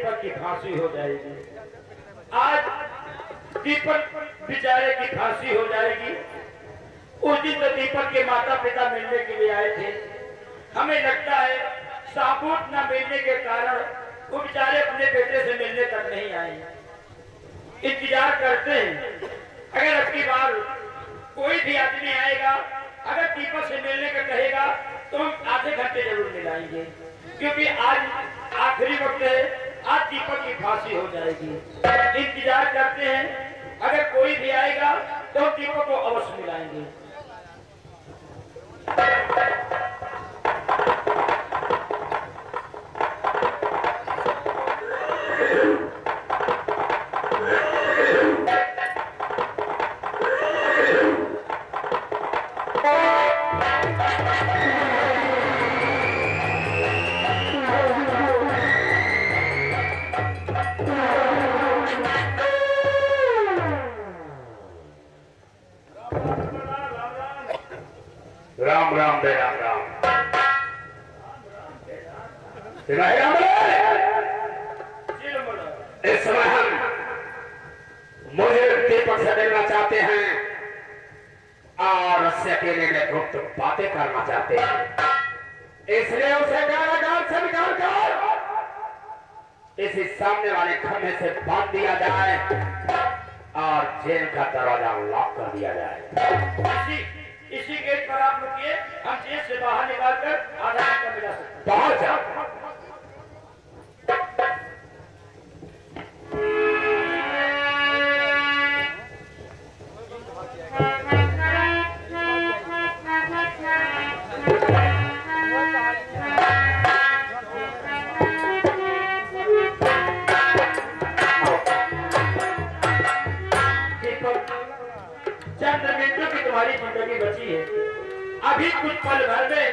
दीपक की फांसी हो जाएगी। आज दीपक बेचारे की फांसी हो जाएगी। उस दिन तो दीपक के माता पिता मिलने के लिए आए थे। हमें लगता है साबूत न मिलने के कारण वो बेचारे अपने बेटे से मिलने तक नहीं आए। इंतजार करते हैं, अगर अब की बार कोई भी आदमी आएगा, अगर दीपक से मिलने का कहेगा तो हम आधे घंटे जरूर मिलाएंगे, क्योंकि आज आखिरी वक्त है, आज दीपक की फांसी हो जाएगी। इंतजार करते हैं, अगर कोई भी आएगा तो हम दीपक को अवश्य मिलाएंगे। राम राम दे राम राम इस समय हम मुझे दीपक से मिलना चाहते हैं और उससे अकेले में गुप्त बातें करना चाहते हैं। इसलिए उसे कारागार से निकाल कर इसी सामने वाले खंभे से बांध दिया जाए और जेल का दरवाजा लॉक कर दिया जाए। इसी गेट पर आप रुकिए, हम जेल से बाहर निकालकर आधा घंटा मिला सकते हैं। बहुत ज्यादा तुम्हारी जिंदगी बची है, अभी कुछ पल भर में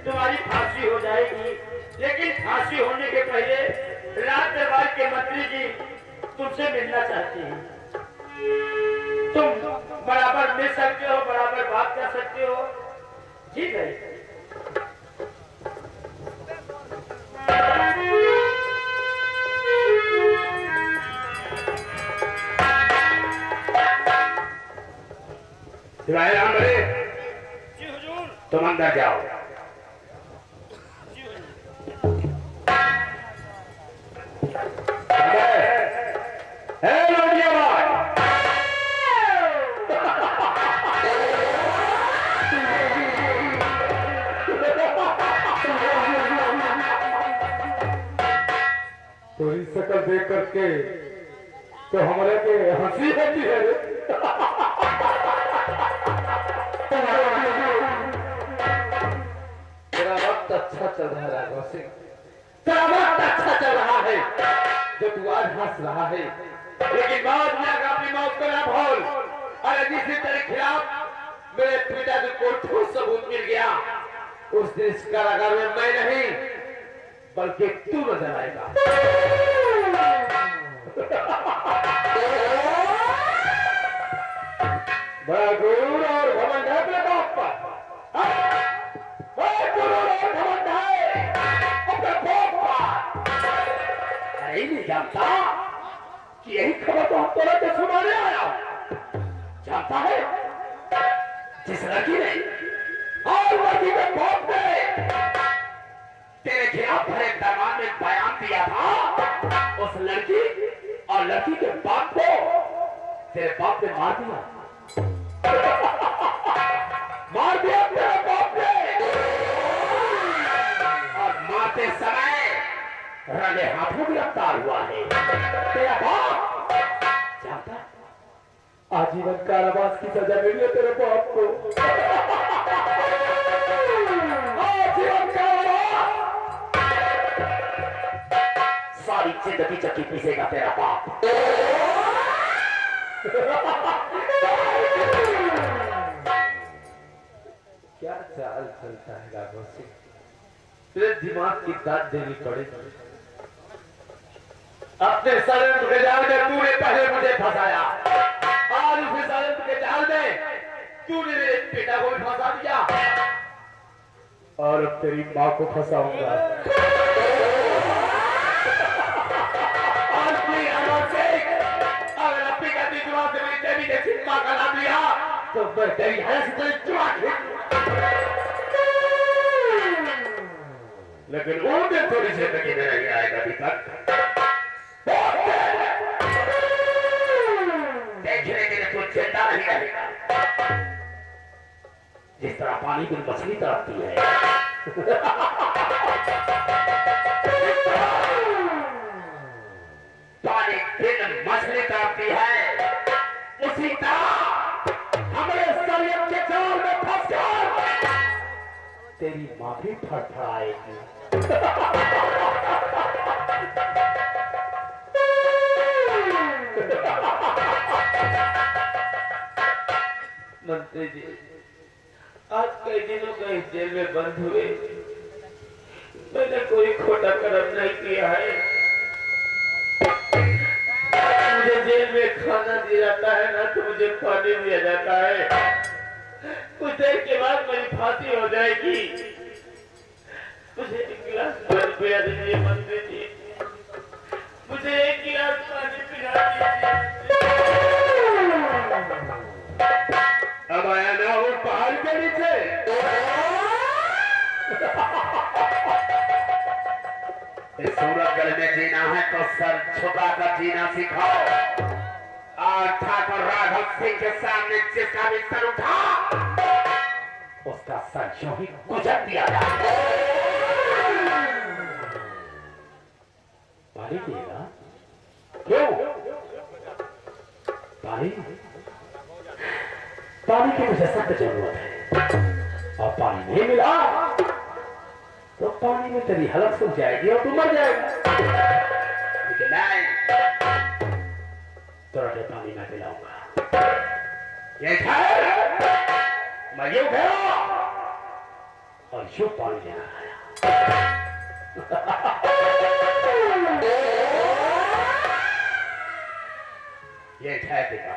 तुम्हारी फांसी हो जाएगी। लेकिन फांसी होने के पहले राज दरबार के मंत्री जी तुमसे मिलना चाहते हैं। तुम बराबर मिल सकते हो, बराबर बात कर सकते हो, ठीक है? राम रे, जी हुजूर। तुम अंदर जाओ। जी हुजूर। थोड़ी शक्ल देख करके तो हमारे के हंसी आती है। तेरा वक्त अच्छा चल रहा है राघव सिंह, तेरा वक्त अच्छा चल रहा है जो तू आज हंस रहा है, लेकिन बाद में अगर अपनी मौत को ना भूल। और जिस तेरे खिलाफ मेरे पिताजी को ठोस सबूत मिल गया, उस दिन इस कारागार में मैं नहीं बल्कि तू नजर आएगा। बड़ा गुरूर और घमंड है अपने बाप पर, बड़ा गुरूर और घमंड है अपने बाप पर। अरे नहीं जानता कि यही खबर तो हम तोरा के सुनाने आया हूं। जानता है जिस लड़की ने और लड़की के बाप ने तेरे खिलाफ भरे दरबार में बयान दिया था, उस लड़की और लड़की के बाप को तेरे बाप ने मार दिया। मार दिया तेरे बाप ने, और मारते समय रंगे हाथों गिरफ्तार हुआ है तेरा बाप। जानता आजीवन कारावास की सजा मिली है तेरे बाप को। आजीवन कारावास, सारी जिंदगी चक्की पीसेगा तेरा बाप। क्या चाल चलता है राघव सिंह, तेरे दिमाग की दाद देनी पड़ेगी। अपने षड्यंत्र के जाल में तूने पहले मुझे फंसाया, आज उसी षड्यंत्र के जाल में तूने मेरे पिता को भी फंसा दिया, और अब तेरी माँ को फंसाऊंगा। तो मैं तेरी हरा से तेरे चुराक लेकिन वो दिन थोड़ी जिंदगी में नहीं आएगा अभी तक। देखने के लिए तो चिंता नहीं रहेगा जिस तरह पानी की मछली तड़पती है पानी बिन मछली तड़पती है उसी तरह हमारे शरीर के जाल में फंसकर तेरी मां भी फड़फड़ाएगी। मंत्री जी आज कई दिनों का इस जेल में बंद हुए मैंने कोई खोटा कर्म नहीं किया है। मुझे जेल में खाना दिया जाता है ना तो मुझे पानी दिया जाता है। कुछ देर के बाद मेरी फांसी हो जाएगी। मुझे एक गिलास पानी पिला दीजिए मंत्री जी। मुझे एक गिलास पानी पिला दीजिए। अब आया ना वो पहाड़ के नीचे इस सूरत में जीना है तो सर झुकाकर जीना सिखाओ। और ठाकुर राघव सिंह के सामने जिसका भी सर उठा उसका सर यूं ही गुजर दिया जाए। पानी पिएगा? क्यों? पानी पानी की मुझे सख्त जरूरत है और पानी नहीं मिला तो पानी में तेरी हलक सूख जाएगी और तू मर जाएगा। लेकिन नहीं, तुरंत पानी मैं पिलाऊंगा। ये मैं यूं गया और यूं पानी लेना आया। ये है पिता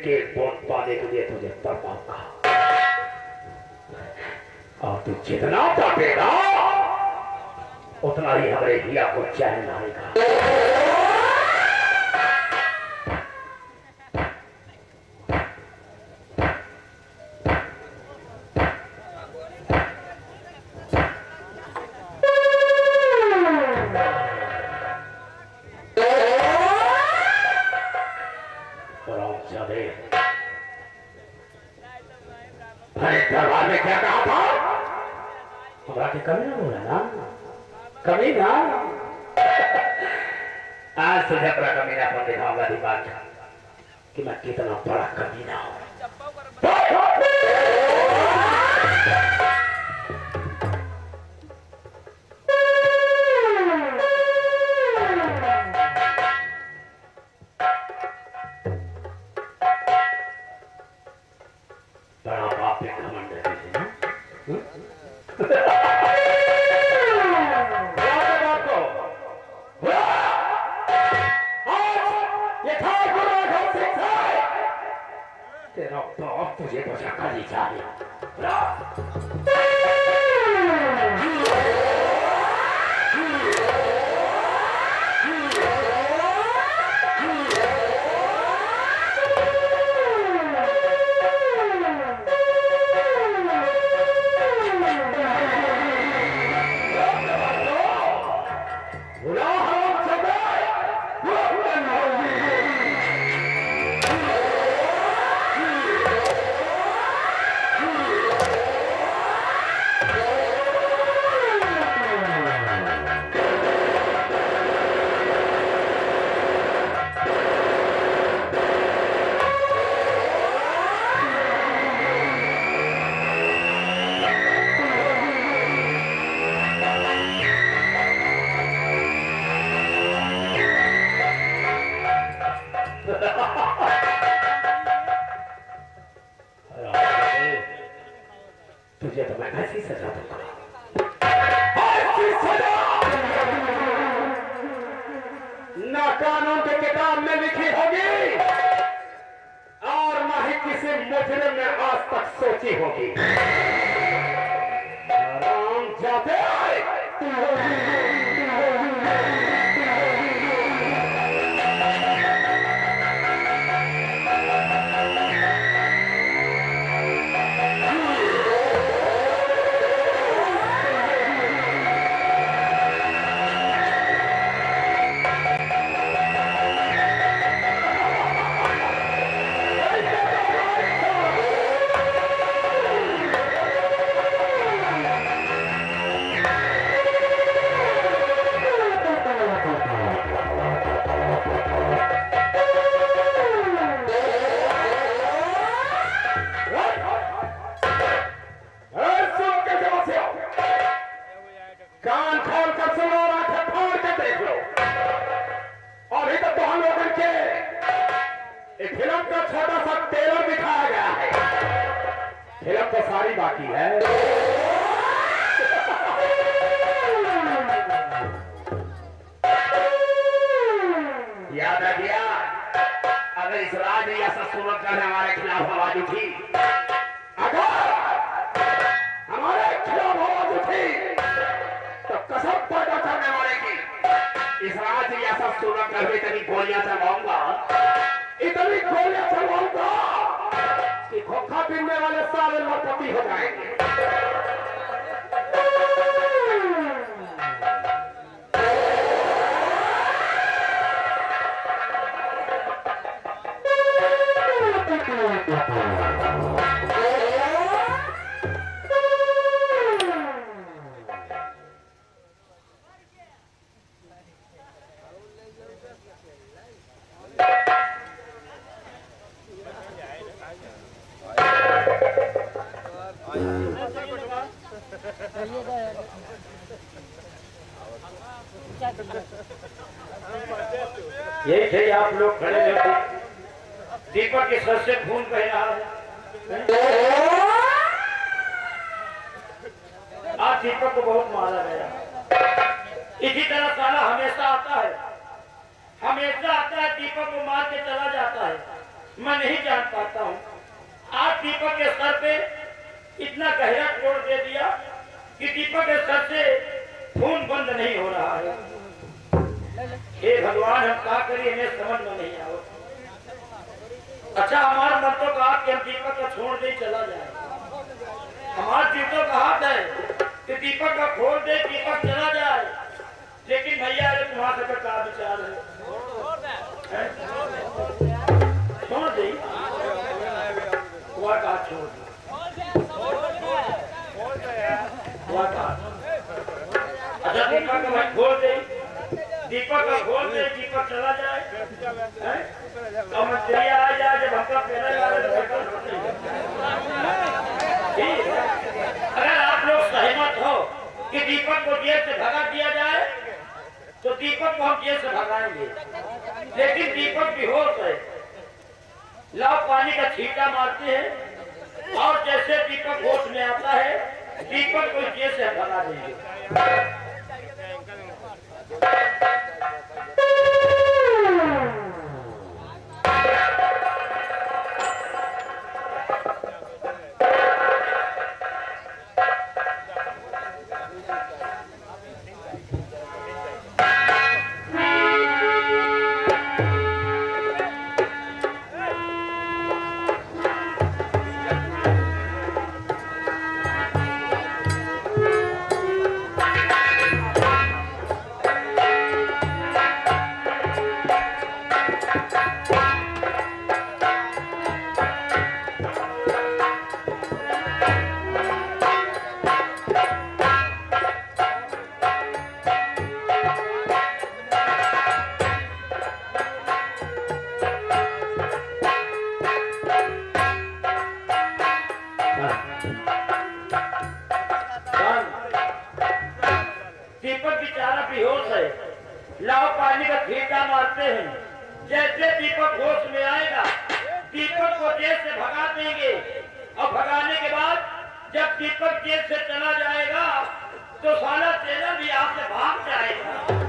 एक वोट पाने के लिए तुझे तड़पाऊंगा और तू जितना तड़पेगा उतना ही हमारे हिया को चैन आएगा। दरबार में क्या कहा था? हमरा के कभी ना बोला ना, कभी ना। आज तुझे अपना कमीना पर दिखाऊंगा दिमाग कि मैं कितना बड़ा कमीना हूं। बड़ा बाप पे घमंड है सुनकर हमारे खिलाफ आवाज उठी, अगर हमारे खिलाफ आवाज उठी तो कसम पैदा करने वाले की इस रात यह सब सुनकर भी इतनी गोलियां चलवाऊंगा, इतनी गोलियां चलवाऊंगा कि खोखा पीने वाले सारे लड़पति हो जाएंगे। यही थे आप लोग खड़े रहते, दीपक के सर से खून बह रहा है। आज दीपक को बहुत मारा गया। इसी तरह साला हमेशा आता है, दीपक को मार के चला जाता है। मैं नहीं जान पाता हूँ आज दीपक के सर पे इतना गहरा चोट दे दिया कि दीपक के सर से खून बंद नहीं हो रहा है। हे भगवान, हम क्या करिए, हमें समझ में नहीं आओ। अच्छा, हमारा मन तो कहा कि हम दीपक को छोड़ दे चला जाए। हमारा दिल तो कहा है कि दीपक का खोल दे, दीपक चला जाए। लेकिन भैया अरे तुम्हारा सबका क्या विचार है? छोड़ दे, हुआ कहा छोड़ दे, हुआ कहा। अच्छा, दीपक का भाई खोल दे, दीपक का खोल दे, दीपक चला जाए। और मंत्रिया आ जाए, जब हमका पैदा अगर आप लोग सहमत हो कि दीपक को जेल से भगा दिया जाए तो दीपक को हम जेल से भगाएंगे। लेकिन दीपक बेहोश है, लाओ पानी का छींटा मारते हैं और जैसे दीपक होश में आता है दीपक को जेल से भगा देंगे। दीपक बेचारा बेहोश है, लाओ पानी का छींटा मारते हैं। जैसे दीपक होश में आएगा दीपक को जेल से भगा देंगे और भगाने के बाद जब दीपक जेल से चला जाएगा तो साला तेरा भी आपसे भाग जाएगा।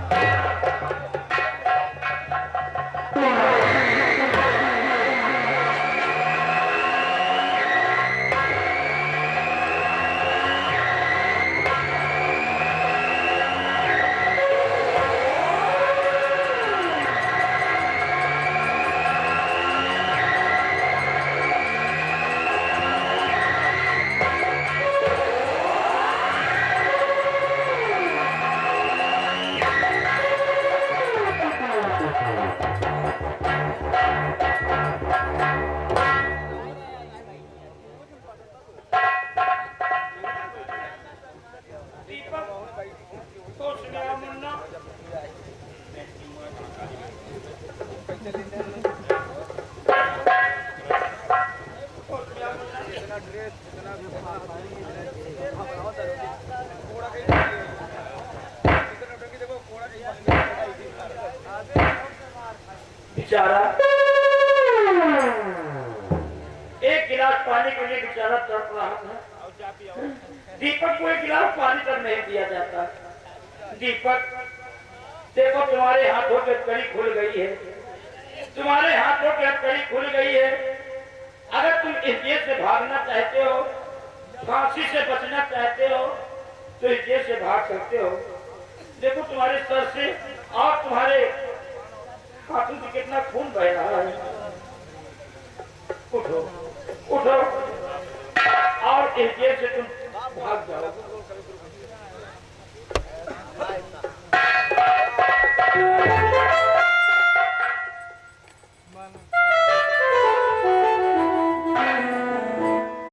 बेचारा एक गिलास पानी के लिए बेचारा तड़प रहा था। दीपक को एक गिलास पानी तक नहीं दिया जाता। दीपक देखो, तुम्हारे हाथों की हथकड़ी खुल गई है, तुम्हारे हाथों की हथकड़ी खुल गई है। अगर तुम इस जेल से भागना चाहते हो, फांसी से बचना चाहते हो, तो इस जेल से भाग सकते हो। देखो तुम्हारे सर से और तुम्हारे हाथों से कितना खून बह रहा है। उठो उठो और इस जेल से तुम भाग जाओ। Man.